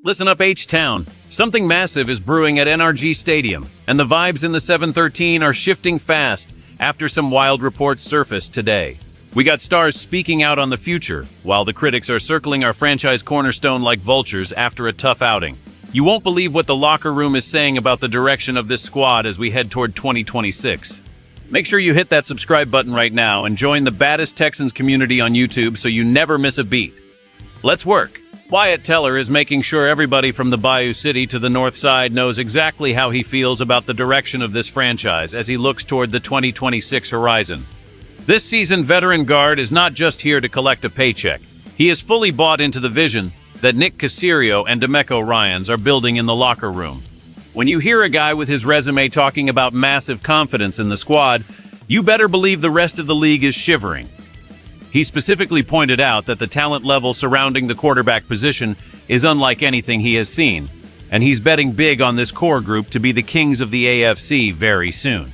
Listen up, H-Town. Something massive is brewing at NRG Stadium, and the vibes in the 713 are shifting fast after some wild reports surfaced today. We got stars speaking out on the future, while the critics are circling our franchise cornerstone like vultures after a tough outing. You won't believe what the locker room is saying about the direction of this squad as we head toward 2026. Make sure you hit that subscribe button right now and join the baddest Texans community on YouTube so you never miss a beat. Let's work. Wyatt Teller is making sure everybody from the Bayou City to the north side knows exactly how he feels about the direction of this franchise as he looks toward the 2026 horizon. This seasoned veteran guard is not just here to collect a paycheck. He is fully bought into the vision that Nick Caserio and D'Amico Ryans are building in the locker room. When you hear a guy with his resume talking about massive confidence in the squad, you better believe the rest of the league is shivering. He specifically pointed out that the talent level surrounding the quarterback position is unlike anything he has seen, and he's betting big on this core group to be the kings of the AFC very soon.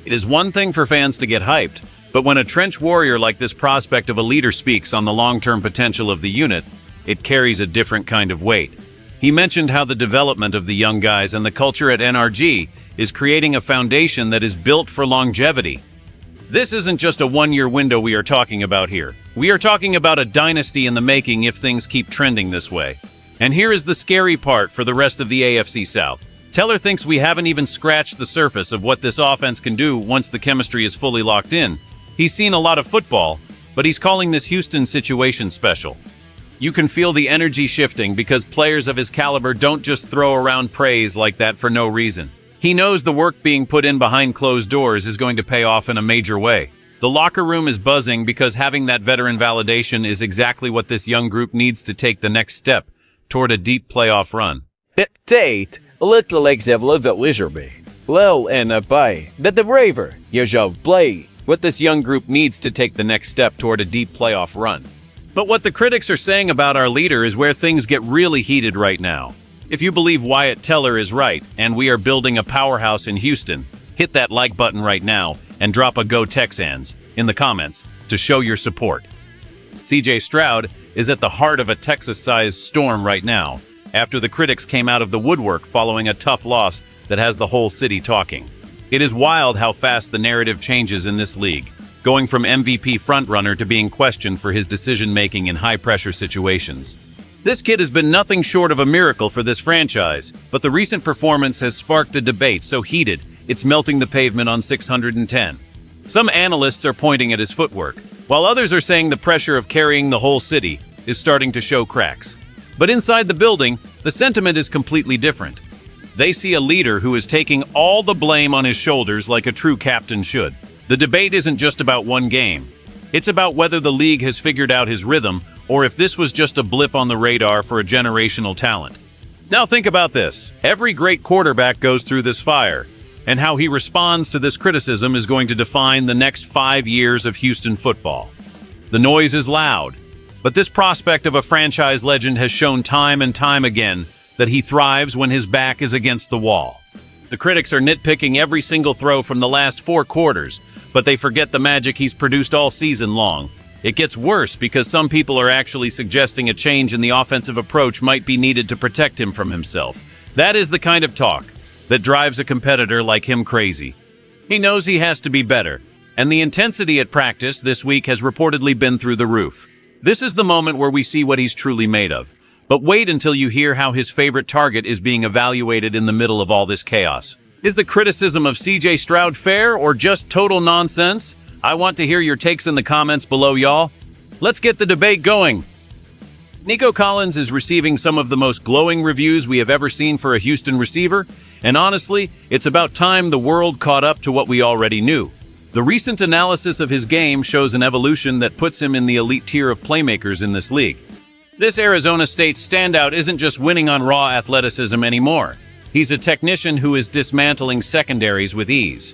It is one thing for fans to get hyped, but when a trench warrior like this prospect of a leader speaks on the long-term potential of the unit, it carries a different kind of weight. He mentioned how the development of the young guys and the culture at NRG is creating a foundation that is built for longevity. This isn't just a one-year window we are talking about here. We are talking about a dynasty in the making if things keep trending this way. And here is the scary part for the rest of the AFC South. Teller thinks we haven't even scratched the surface of what this offense can do once the chemistry is fully locked in. He's seen a lot of football, but he's calling this Houston situation special. You can feel the energy shifting because players of his caliber don't just throw around praise like that for no reason. He knows the work being put in behind closed doors is going to pay off in a major way. The locker room is buzzing because having that veteran validation is exactly what this young group needs to take the next step toward a deep playoff run. Date, little example be. Well, and by that the braver, you shall play. What this young group needs to take the next step toward a deep playoff run. But what the critics are saying about our leader is where things get really heated right now. If you believe Wyatt Teller is right and we are building a powerhouse in Houston, hit that like button right now and drop a Go Texans in the comments to show your support. CJ Stroud is at the heart of a Texas-sized storm right now after the critics came out of the woodwork following a tough loss that has the whole city talking. It is wild how fast the narrative changes in this league, going from MVP frontrunner to being questioned for his decision-making in high-pressure situations. This kid has been nothing short of a miracle for this franchise, but the recent performance has sparked a debate so heated it's melting the pavement on 610. Some analysts are pointing at his footwork, while others are saying the pressure of carrying the whole city is starting to show cracks. But inside the building, the sentiment is completely different. They see a leader who is taking all the blame on his shoulders like a true captain should. The debate isn't just about one game. It's about whether the league has figured out his rhythm or if this was just a blip on the radar for a generational talent. Now think about this. Every great quarterback goes through this fire, and how he responds to this criticism is going to define the next 5 years of Houston football. The noise is loud, but this prospect of a franchise legend has shown time and time again that he thrives when his back is against the wall. The critics are nitpicking every single throw from the last 4 quarters, but they forget the magic he's produced all season long. It gets worse because some people are actually suggesting a change in the offensive approach might be needed to protect him from himself. That is the kind of talk that drives a competitor like him crazy. He knows he has to be better, and the intensity at practice this week has reportedly been through the roof. This is the moment where we see what he's truly made of. But wait until you hear how his favorite target is being evaluated in the middle of all this chaos. Is the criticism of CJ Stroud fair or just total nonsense? I want to hear your takes in the comments below, y'all. Let's get the debate going. Nico Collins is receiving some of the most glowing reviews we have ever seen for a Houston receiver, and honestly, it's about time the world caught up to what we already knew. The recent analysis of his game shows an evolution that puts him in the elite tier of playmakers in this league. This Arizona State standout isn't just winning on raw athleticism anymore. He's a technician who is dismantling secondaries with ease.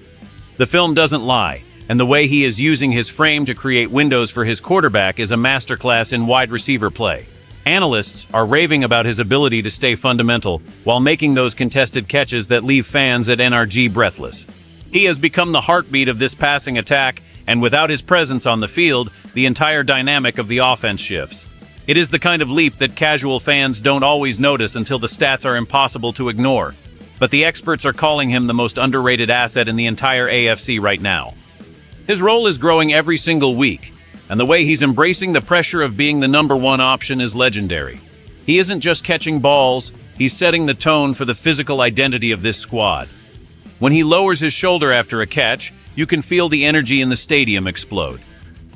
The film doesn't lie, and the way he is using his frame to create windows for his quarterback is a masterclass in wide receiver play. Analysts are raving about his ability to stay fundamental while making those contested catches that leave fans at NRG breathless. He has become the heartbeat of this passing attack, and without his presence on the field, the entire dynamic of the offense shifts. It is the kind of leap that casual fans don't always notice until the stats are impossible to ignore. But the experts are calling him the most underrated asset in the entire AFC right now. His role is growing every single week, and the way he's embracing the pressure of being the #1 option is legendary. He isn't just catching balls, he's setting the tone for the physical identity of this squad. When he lowers his shoulder after a catch, you can feel the energy in the stadium explode.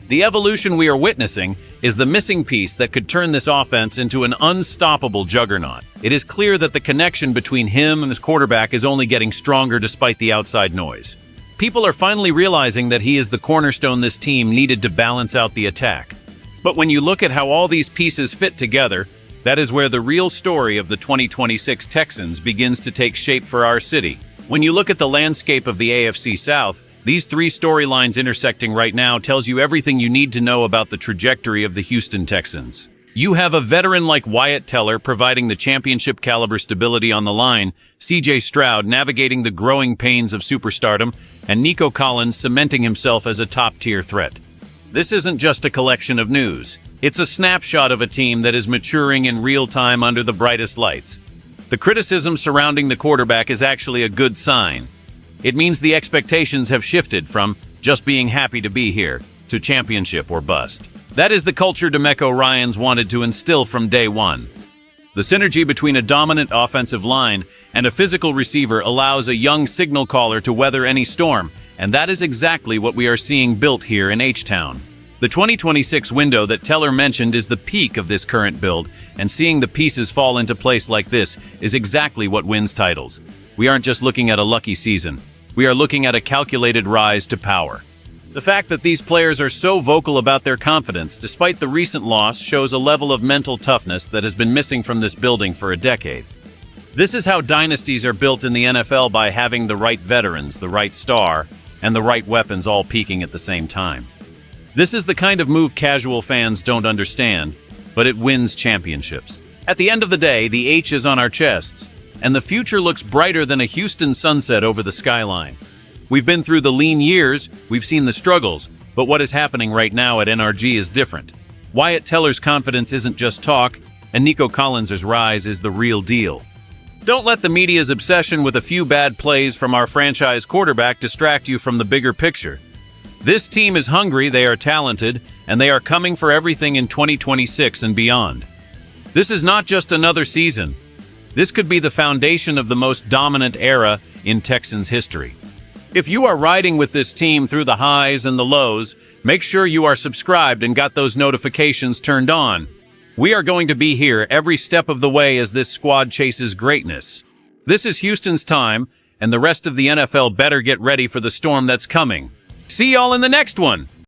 The evolution we are witnessing is the missing piece that could turn this offense into an unstoppable juggernaut. It is clear that the connection between him and his quarterback is only getting stronger despite the outside noise. People are finally realizing that he is the cornerstone this team needed to balance out the attack. But when you look at how all these pieces fit together, that is where the real story of the 2026 Texans begins to take shape for our city. When you look at the landscape of the AFC South, these three storylines intersecting right now tells you everything you need to know about the trajectory of the Houston Texans. You have a veteran like Wyatt Teller providing the championship-caliber stability on the line, CJ Stroud navigating the growing pains of superstardom, and Nico Collins cementing himself as a top-tier threat. This isn't just a collection of news. It's a snapshot of a team that is maturing in real time under the brightest lights. The criticism surrounding the quarterback is actually a good sign. It means the expectations have shifted from just being happy to be here to championship or bust. That is the culture DeMeco Ryans wanted to instill from day one. The synergy between a dominant offensive line and a physical receiver allows a young signal caller to weather any storm, and that is exactly what we are seeing built here in H-Town. The 2026 window that Teller mentioned is the peak of this current build, and seeing the pieces fall into place like this is exactly what wins titles. We aren't just looking at a lucky season. We are looking at a calculated rise to power. The fact that these players are so vocal about their confidence, despite the recent loss, shows a level of mental toughness that has been missing from this building for a decade. This is how dynasties are built in the NFL, by having the right veterans, the right star, and the right weapons all peaking at the same time. This is the kind of move casual fans don't understand, but it wins championships. At the end of the day, the H is on our chests, and the future looks brighter than a Houston sunset over the skyline. We've been through the lean years, we've seen the struggles, but what is happening right now at NRG is different. Wyatt Teller's confidence isn't just talk, and Nico Collins' rise is the real deal. Don't let the media's obsession with a few bad plays from our franchise quarterback distract you from the bigger picture. This team is hungry, they are talented, and they are coming for everything in 2026 and beyond. This is not just another season. This could be the foundation of the most dominant era in Texans history. If you are riding with this team through the highs and the lows, make sure you are subscribed and got those notifications turned on. We are going to be here every step of the way as this squad chases greatness. This is Houston's time, and the rest of the NFL better get ready for the storm that's coming. See y'all in the next one!